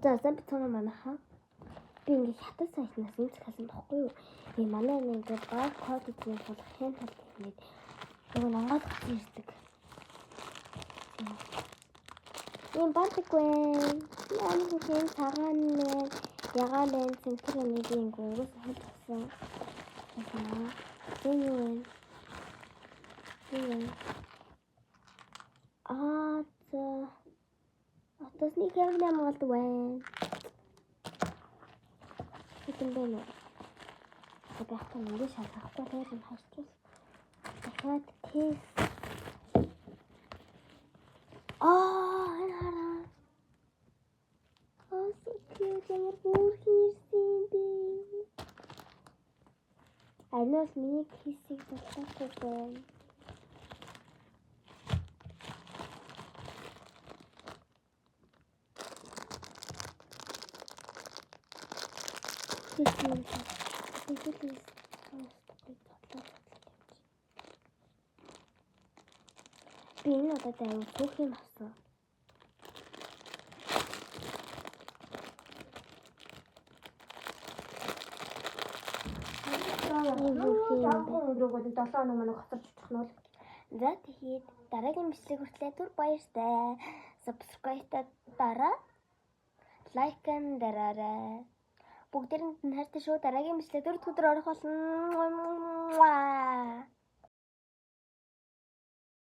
За замбицгаа манайхаа. Би ингээ хятад сайтнаас энэ цахилсан тахгүй юу? Би манай ингээ баг код үзэх болох хэн тал гэдэг нөгөө онгоод гарч ирдэг. Ийм бантгүй. Яа нэгэн цагаан мэн ягаан байн цэнтрэнийг ингүүрээс хатсан. Тийм. Атасны хэмнээ Монголд байна. Хэдэн бэ нэ? Тэгвэл ингээд шалгахгүй дээр нь хайчвал. Дахиад тест. Энэ хараа. Супер ямар бүр хийсэн бэ? Анаас миний хийсийг болчихсон байна. Би энэ удаад аюу түүх юм авсан. Өдрөөгөө 7 хоног манай гоцорч очих нь бол. За тэгээд дараагийн бичлэг хүртлээр түр баяртай. Subscribe-та дараа. Лайк-ын дараарай. Бүгдээрэнд нь хайртай шүү. Дараагийн бичлэг 4 өдөр орох болно.